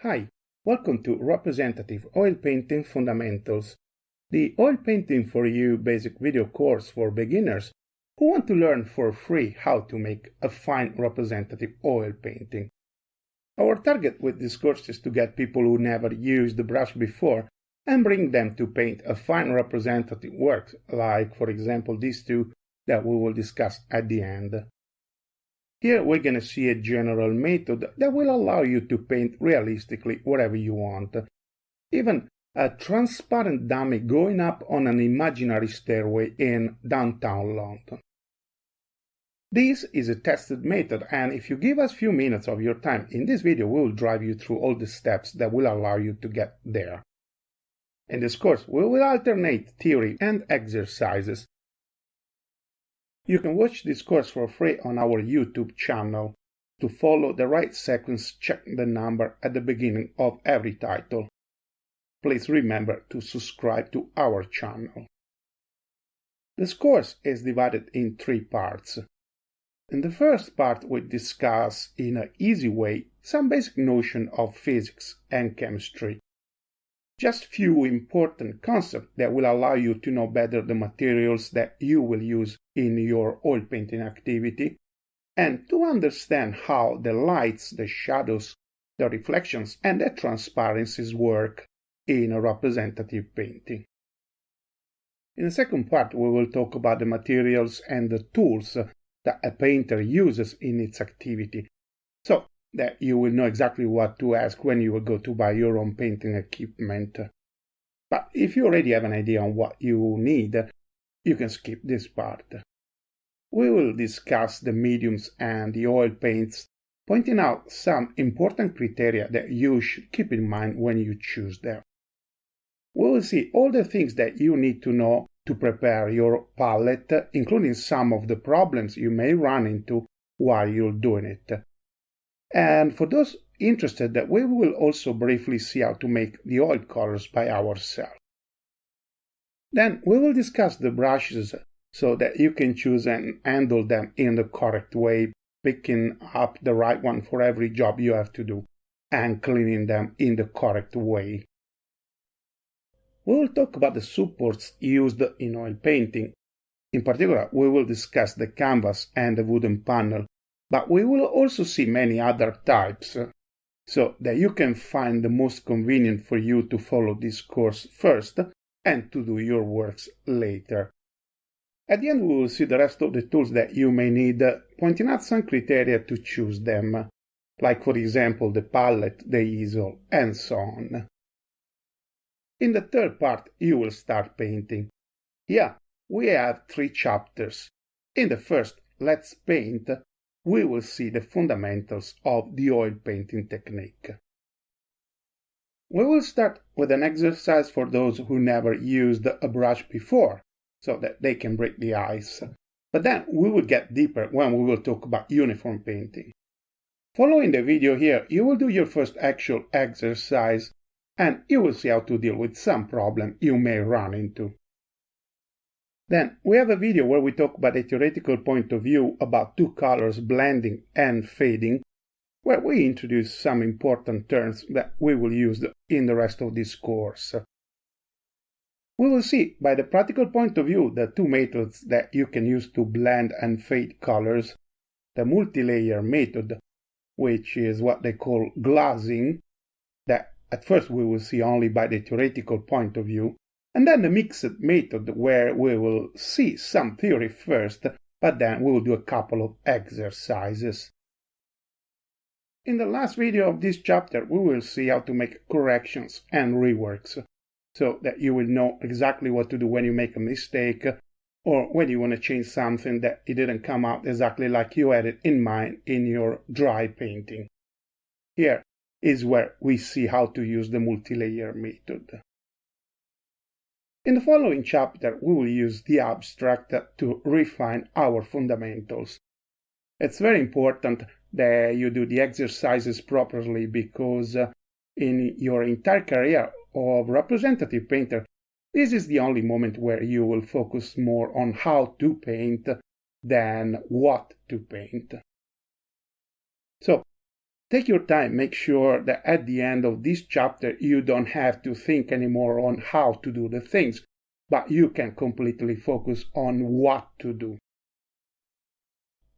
Hi, welcome to Representative Oil Painting Fundamentals, the Oil Painting for You basic video course for beginners who want to learn for free how to make a fine representative oil painting. Our target with this course is to get people who never used the brush before and bring them to paint a fine representative work, like, for example, these two that we will discuss at the end. Here we're going to see a general method that will allow you to paint realistically whatever you want, even a transparent dummy going up on an imaginary stairway in downtown London. This is a tested method, and if you give us a few minutes of your time in this video, we will drive you through all the steps that will allow you to get there. In this course, we will alternate theory and exercises. You can watch this course for free on our YouTube channel. To follow the right sequence, check the number at the beginning of every title. Please remember to subscribe to our channel. This course is divided in 3 parts. In the first part, we discuss in an easy way some basic notion of physics and chemistry. Just few important concepts that will allow you to know better the materials that you will use in your oil painting activity, and to understand how the lights, the shadows, the reflections, and the transparencies work in a representative painting. In the second part, we will talk about the materials and the tools that a painter uses in its activity, so that you will know exactly what to ask when you will go to buy your own painting equipment. But if you already have an idea on what you need, you can skip this part. We will discuss the mediums and the oil paints, pointing out some important criteria that you should keep in mind when you choose them. We will see all the things that you need to know to prepare your palette, including some of the problems you may run into while you're doing it. And for those interested, we will also briefly see how to make the oil colors by ourselves. Then we will discuss the brushes so that you can choose and handle them in the correct way, picking up the right one for every job you have to do and cleaning them in the correct way. We will talk about the supports used in oil painting. In particular, we will discuss the canvas and the wooden panel, but we will also see many other types, so that you can find the most convenient for you to follow this course first and to do your works later. At the end, we will see the rest of the tools that you may need, pointing out some criteria to choose them, like for example the palette, the easel, and so on. In the third part, you will start painting. Here, we have 3 chapters. In the first, Let's Paint, we will see the fundamentals of the oil painting technique. We will start with an exercise for those who never used a brush before, so that they can break the ice. But then we will get deeper when we will talk about uniform painting. Following the video here, you will do your first actual exercise, and you will see how to deal with some problem you may run into. Then we have a video where we talk about a theoretical point of view about 2 colors blending and fading, where we introduce some important terms that we will use in the rest of this course. We will see by the practical point of view the 2 methods that you can use to blend and fade colors: the multi-layer method, which is what they call glazing, that at first we will see only by the theoretical point of view, and then the mixed method, where we will see some theory first, but then we will do a couple of exercises. In the last video of this chapter, we will see how to make corrections and reworks, so that you will know exactly what to do when you make a mistake, or when you want to change something that it didn't come out exactly like you had it in mind in your dry painting. Here is where we see how to use the multi-layer method. In the following chapter, we will use the abstract to refine our fundamentals. It's very important that you do the exercises properly, because in your entire career of representative painter, this is the only moment where you will focus more on how to paint than what to paint. So, take your time, make sure that at the end of this chapter you don't have to think anymore on how to do the things, but you can completely focus on what to do.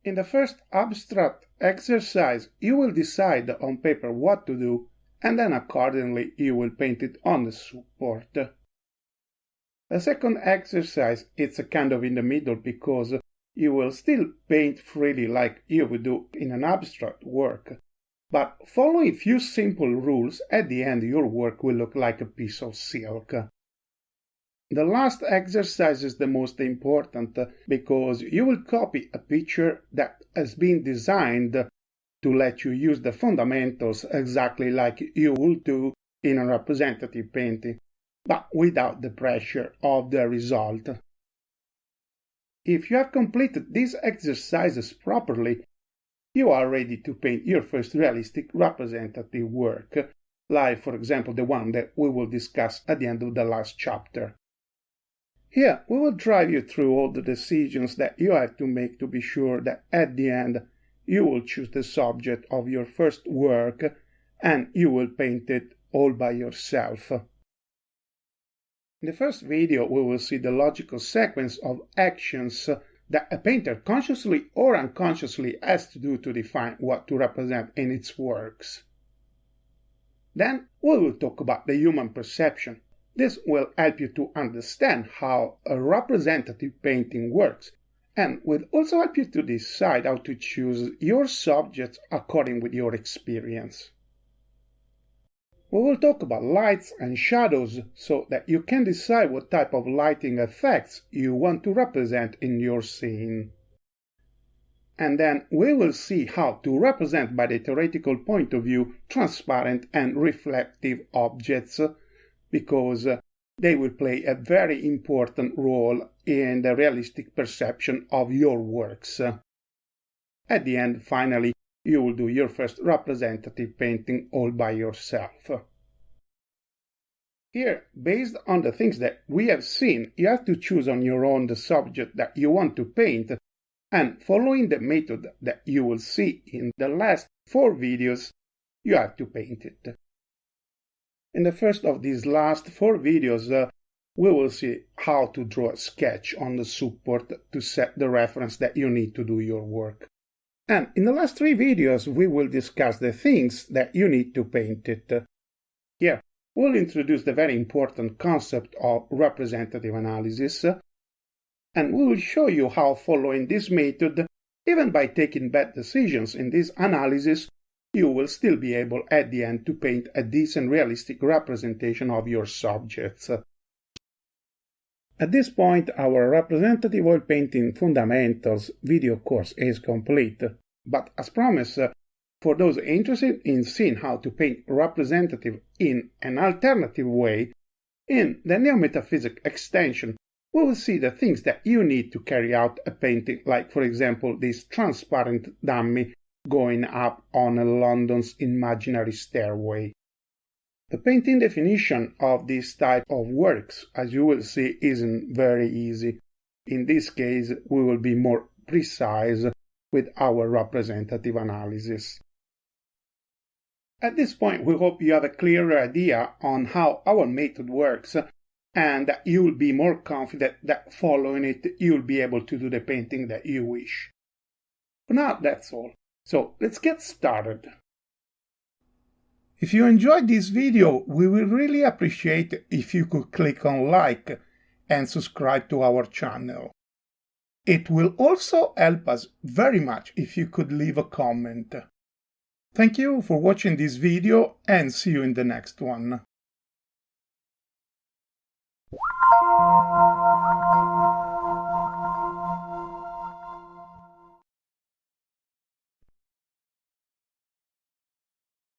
In the first abstract exercise, you will decide on paper what to do, and then accordingly you will paint it on the support. The second exercise is a kind of in the middle because you will still paint freely like you would do in an abstract work, but following a few simple rules, at the end your work will look like a piece of silk. The last exercise is the most important because you will copy a picture that has been designed to let you use the fundamentals exactly like you would do in a representative painting, but without the pressure of the result. If you have completed these exercises properly, you are ready to paint your first realistic representative work, like for example the one that we will discuss at the end of the last chapter. Here, we will drive you through all the decisions that you have to make to be sure that at the end you will choose the subject of your first work and you will paint it all by yourself. In the first video, we will see the logical sequence of actions that a painter consciously or unconsciously has to do to define what to represent in its works. Then we will talk about the human perception. This will help you to understand how a representative painting works and will also help you to decide how to choose your subjects according with your experience. We will talk about lights and shadows so that you can decide what type of lighting effects you want to represent in your scene. And then we will see how to represent by the theoretical point of view transparent and reflective objects, because they will play a very important role in the realistic perception of your works. At the end, finally, you will do your first representative painting all by yourself. Here, based on the things that we have seen, you have to choose on your own the subject that you want to paint, and following the method that you will see in the last 4 videos, you have to paint it. In the first of these last 4 videos, we will see how to draw a sketch on the support to set the reference that you need to do your work. And in the last 3 videos, we will discuss the things that you need to paint it. Here, we'll introduce the very important concept of representative analysis, and we will show you how following this method, even by taking bad decisions in this analysis, you will still be able at the end to paint a decent realistic representation of your subjects. At this point, our representative oil painting fundamentals video course is complete, but as promised, for those interested in seeing how to paint representative in an alternative way, in the Neo-Metaphysics extension, we will see the things that you need to carry out a painting, like for example this transparent dummy going up on London's imaginary stairway. The painting definition of this type of works, as you will see, isn't very easy. In this case, we will be more precise with our representative analysis. At this point, we hope you have a clearer idea on how our method works and that you will be more confident that following it, you will be able to do the painting that you wish. For now, that's all. So let's get started. If you enjoyed this video, we will really appreciate if you could click on like and subscribe to our channel. It will also help us very much if you could leave a comment. Thank you for watching this video and see you in the next one.